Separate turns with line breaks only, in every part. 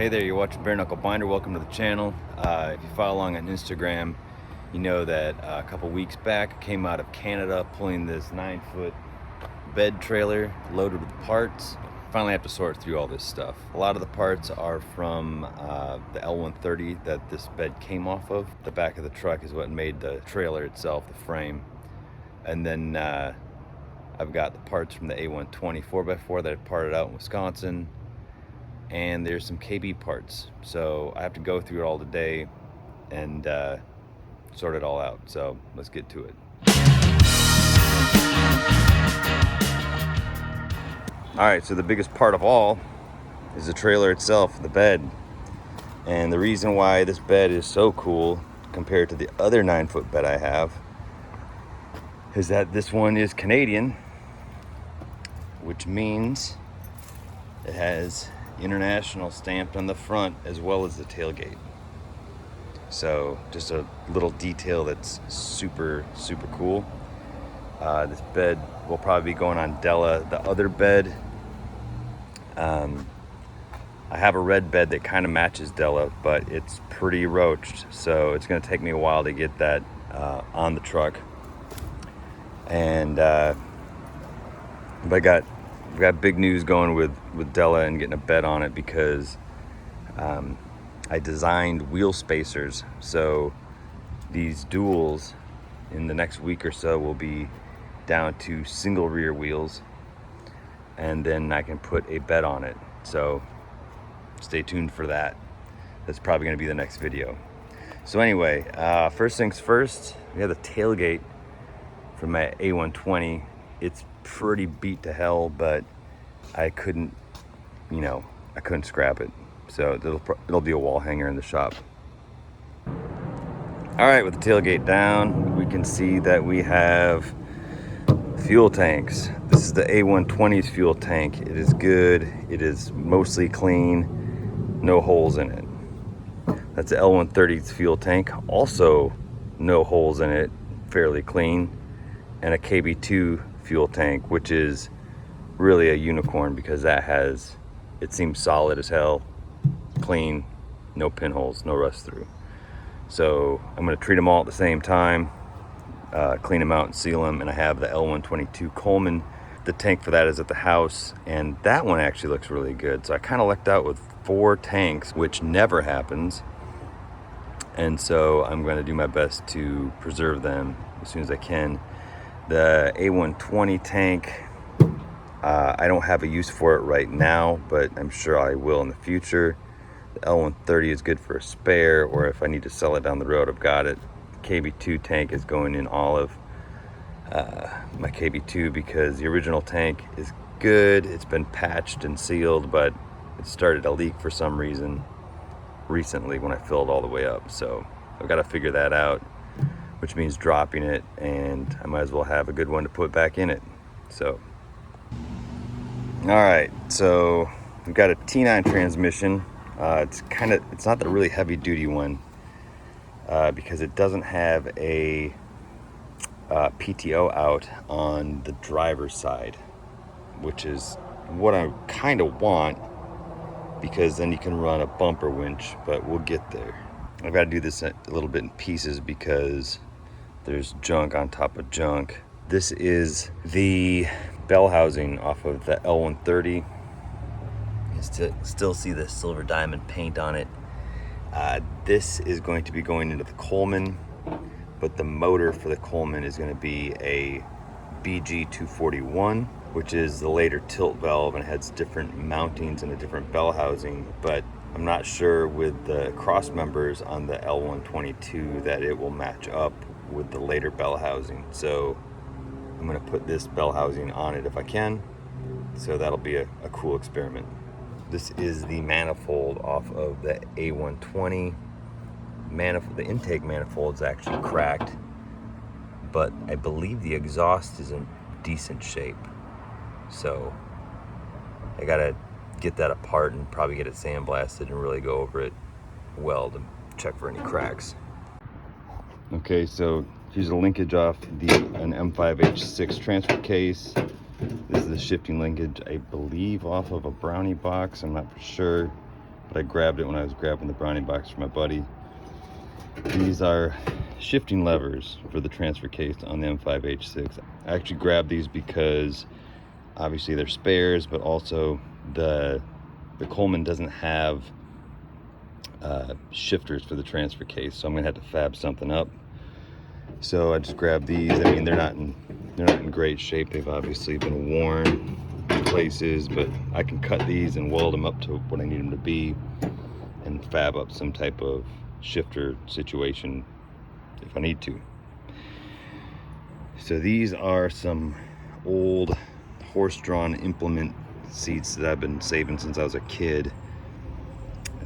Hey there, you're watching Bare Knuckle Binder. Welcome to the channel. If you follow along on Instagram, you know that a couple weeks back I came out of Canada pulling this 9-foot bed trailer loaded with parts. Finally have to sort through all this stuff. A lot of the parts are from the L130 that this bed came off of. The back of the truck is what made the trailer itself, the frame. And then I've got the parts from the A120 4x4 that I parted out in Wisconsin. And there's some KB parts, so I have to go through it all today and sort it all out. So let's get to it. All right, so the biggest part of all is the trailer itself, the bed. And the reason why this bed is so cool compared to the other 9-foot bed I have is that this one is Canadian, which means it has international stamped on the front as well as the tailgate. So just a little detail that's super cool. This bed will probably be going on Della. The other bed, I have a red bed that kind of matches Della, but it's pretty roached, so it's going to take me a while to get that on the truck. And we got big news going with Della and getting a bed on it, because I designed wheel spacers. So these duals in the next week or so will be down to single rear wheels, and then I can put a bed on it. So stay tuned for that. That's probably going to be the next video. So anyway, first things first, we have the tailgate from my A120. It's pretty beat to hell, but I couldn't scrap it. So it'll be a wall hanger in the shop. All right, with the tailgate down, we can see that we have fuel tanks. This is the A120's fuel tank. It is good. It is mostly clean, no holes in it. That's the L130's fuel tank. Also, no holes in it, fairly clean. And a KB2 fuel tank, which is really a unicorn, because it seems solid as hell, clean, no pinholes, no rust through. So I'm going to treat them all at the same time, clean them out and seal them. And I have the L122 Coleman. The tank for that is at the house, and that one actually looks really good. So I kind of lucked out with 4 tanks, which never happens. And so I'm going to do my best to preserve them as soon as I can. The A120 tank, I don't have a use for it right now, but I'm sure I will in the future. The L130 is good for a spare, or if I need to sell it down the road, I've got it. The KB2 tank is going in olive, my KB2, because the original tank is good. It's been patched and sealed, but it started to leak for some reason recently when I filled all the way up. So I've got to figure that out, which means dropping it, and I might as well have a good one to put back in it. So, all right, so we've got a T9 transmission. It's not the really heavy duty one, because it doesn't have a PTO out on the driver's side, which is what I kind of want, because then you can run a bumper winch, but we'll get there. I've got to do this a little bit in pieces because there's junk on top of junk. This is the bell housing off of the L130. You still see the silver diamond paint on it. This is going to be going into the Coleman, but the motor for the Coleman is going to be a BG241, which is the later tilt valve, and it has different mountings and a different bell housing. But I'm not sure with the cross members on the L122 that it will match up with the later bell housing. So I'm going to put this bell housing on it if I can. So that'll be a cool experiment. This is the manifold off of the A120. The intake manifold is actually cracked, but I believe the exhaust is in decent shape. So I gotta get that apart and probably get it sandblasted and really go over it well to check for any cracks. Okay, so here's a linkage off an M5H6 transfer case. This is the shifting linkage, I believe, off of a Brownie box. I'm not for sure. but I grabbed it when I was grabbing the brownie box for my buddy. These are shifting levers for the transfer case on the M5H6. I actually grabbed these because obviously they're spares, but also the Coleman doesn't have shifters for the transfer case, so I'm gonna have to fab something up. So I just grabbed these. I mean, they're not in great shape. They've obviously been worn in places, but I can cut these and weld them up to what I need them to be and fab up some type of shifter situation if I need to. So these are some old horse-drawn implement seats that I've been saving since I was a kid.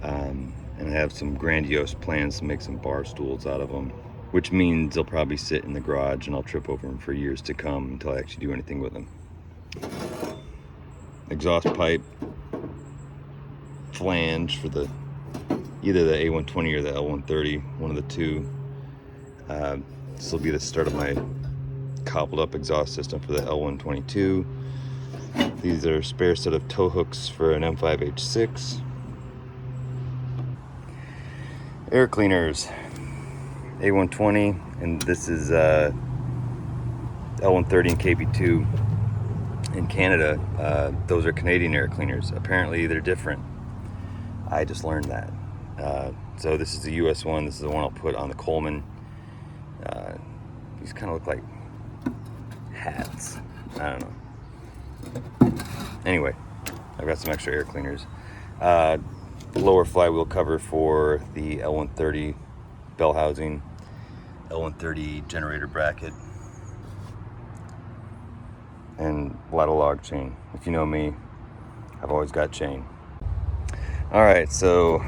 And I have some grandiose plans to make some bar stools out of them, which means they'll probably sit in the garage and I'll trip over them for years to come until I actually do anything with them. Exhaust pipe flange for either the A120 or the L130, one of the two. This will be the start of my cobbled up exhaust system for the L122. These are a spare set of tow hooks for an M5H6. Air cleaners, A120, and this is L130 and KB2 in Canada. Those are Canadian air cleaners. Apparently they're different. I just learned that. So this is the US one. This is the one I'll put on the Coleman. These kind of look like hats. I don't know. Anyway, I've got some extra air cleaners. Lower flywheel cover for the L130 bell housing, L130 generator bracket, and a lot of log chain. If you know me, I've always got chain. All right, so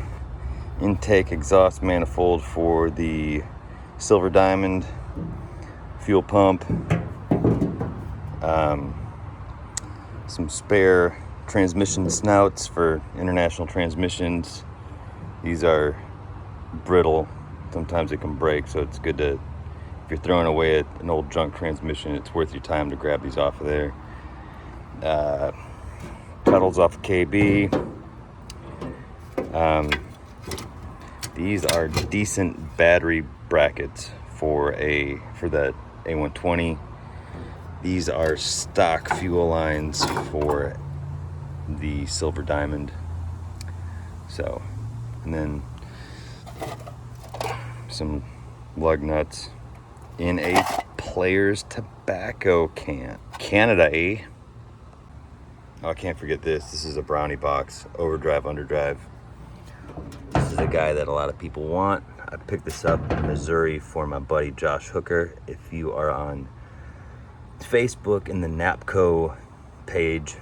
intake exhaust manifold for the Silver Diamond fuel pump, some spare transmission snouts for international transmissions. These are brittle, sometimes it can break, so it's good to, if you're throwing away an old junk transmission, it's worth your time to grab these off of there. Pedals off of KB. These are decent battery brackets for the A120. These are stock fuel lines for the Silver Diamond. So, and then some lug nuts in a Player's tobacco can. Canada, eh? Oh, I can't forget this. This is a brownie box, overdrive, underdrive. This is a guy that a lot of people want. I picked this up in Missouri for my buddy Josh Hooker. If you are on Facebook in the NAPCO page,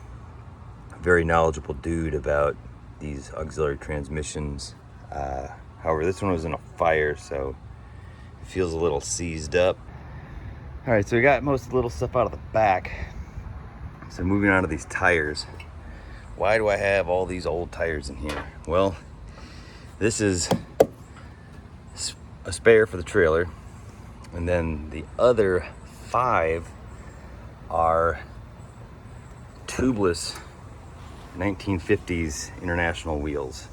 very knowledgeable dude about these auxiliary transmissions. However, this one was in a fire, so it feels a little seized up. All right, so we got most of the little stuff out of the back. So moving on to these tires. Why do I have all these old tires in here? Well, this is a spare for the trailer, and then the other 5 are tubeless 1950s International wheels.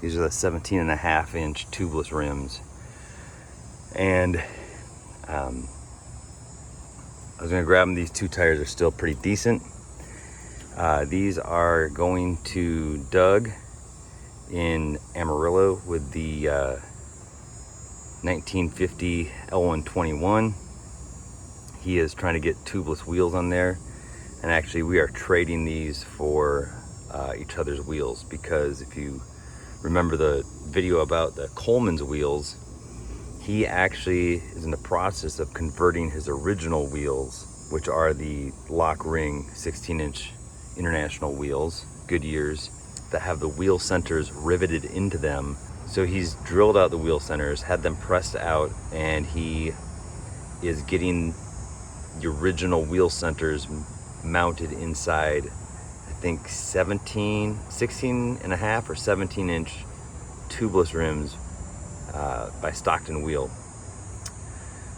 These are the 17.5-inch tubeless rims. And I was gonna grab them. These 2 tires are still pretty decent. These are going to Doug in Amarillo with the 1950 L121. He is trying to get tubeless wheels on there. And actually we are trading these for each other's wheels, because if you remember the video about the Coleman's wheels, he actually is in the process of converting his original wheels, which are the lock ring 16-inch International wheels, Goodyears, that have the wheel centers riveted into them. So he's drilled out the wheel centers, had them pressed out, and he is getting the original wheel centers mounted inside, I think 16 and a half or 17-inch tubeless rims by Stockton Wheel.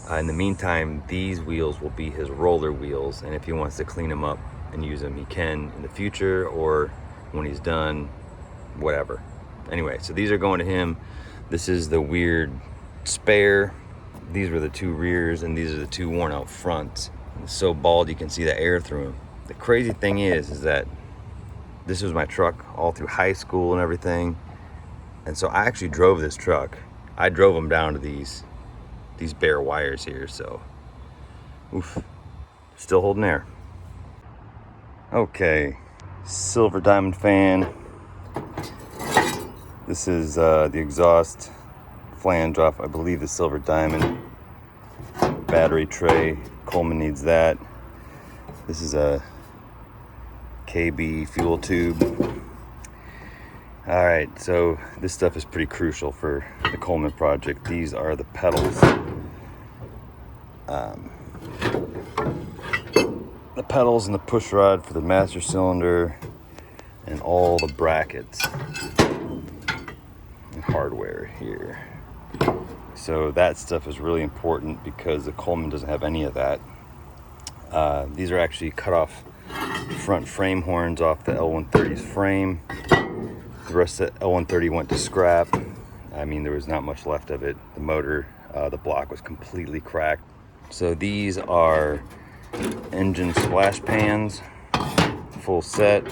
In the meantime, these wheels will be his roller wheels, and if he wants to clean them up and use them, he can in the future, or when he's done, whatever. Anyway, so these are going to him. This is the weird spare. These were the two rears, and these are the two worn out fronts. It's so bald you can see the air through them. The crazy thing is that this was my truck all through high school and everything. And so I actually drove this truck. I drove them down to these bare wires here, so oof, still holding air. Okay, silver diamond fan. This is the exhaust flange off, I believe, the silver diamond. Battery tray, Coleman needs that. This is a KB fuel tube. All right, so this stuff is pretty crucial for the Coleman project. These are the pedals. The pedals and the push rod for the master cylinder, and all the brackets and hardware here. So that stuff is really important because the Coleman doesn't have any of that. These are actually cut off front frame horns off the L130's frame. The rest of the L130 went to scrap. I mean, there was not much left of it. The motor, the block was completely cracked. So these are engine splash pans, full set,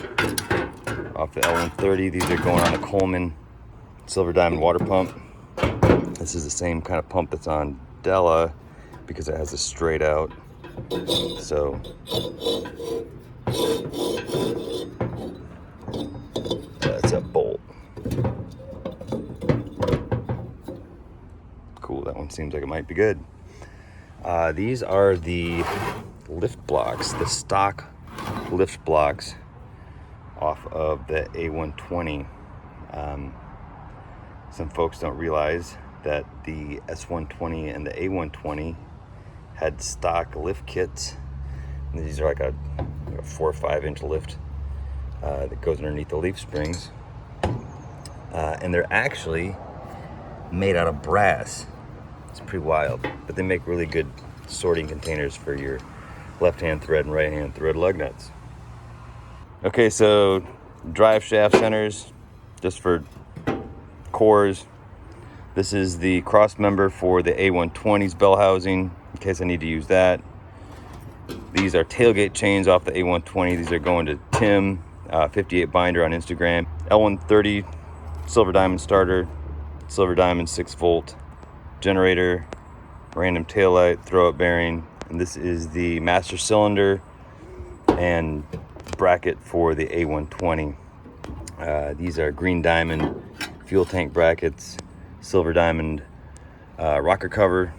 off the L130. These are going on the Coleman silver diamond water pump. This is the same kind of pump that's on Della because it has a straight out. So that's a bolt. Cool, that one seems like it might be good. These are the lift blocks, the stock lift blocks off of the A120. Some folks don't realize that the S120 and the A120 had stock lift kits. And these are like a 4 or 5 inch lift that goes underneath the leaf springs. And they're actually made out of brass. It's pretty wild, but they make really good sorting containers for your left-hand thread and right-hand thread lug nuts. Okay, so drive shaft centers, just for cores. This is the cross member for the A120's bell housing, in case I need to use that. These are tailgate chains off the A120. These are going to Tim, 58 binder on Instagram. L130 silver diamond starter, silver diamond 6-volt generator, random taillight, throw-up bearing, and this is the master cylinder and bracket for the A120. These are green diamond fuel tank brackets, silver diamond rocker cover,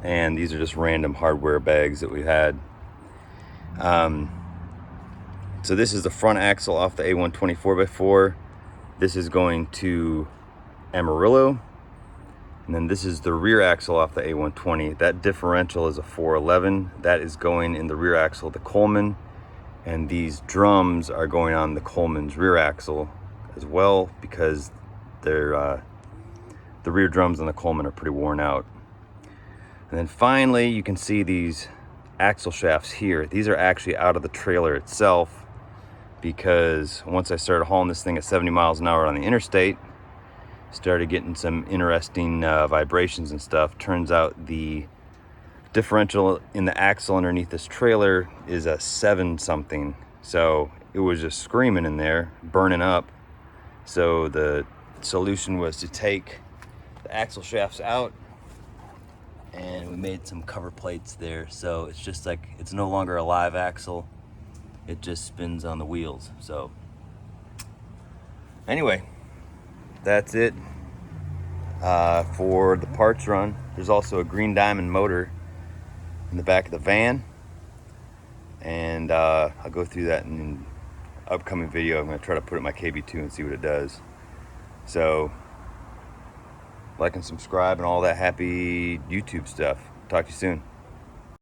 and these are just random hardware bags that we had. So this is the front axle off the A120 4x4. This is going to Amarillo. And then this is the rear axle off the A120. That differential is a 411. That is going in the rear axle of the Coleman. And these drums are going on the Coleman's rear axle as well, because they're, the rear drums on the Coleman are pretty worn out. And then finally, you can see these axle shafts here. These are actually out of the trailer itself, because once I started hauling this thing at 70 miles an hour on the interstate, started getting some interesting vibrations and stuff. Turns out the differential in the axle underneath this trailer is a 7 something. So it was just screaming in there, burning up. So the solution was to take the axle shafts out, and we made some cover plates there. So it's just like, it's no longer a live axle. It just spins on the wheels. So anyway, that's it for the parts run. There's also a green diamond motor in the back of the van, and I'll go through that in an upcoming video. I'm going to try to put it in my KB2 and see what it does. So like and subscribe and all that happy YouTube stuff. Talk to you soon.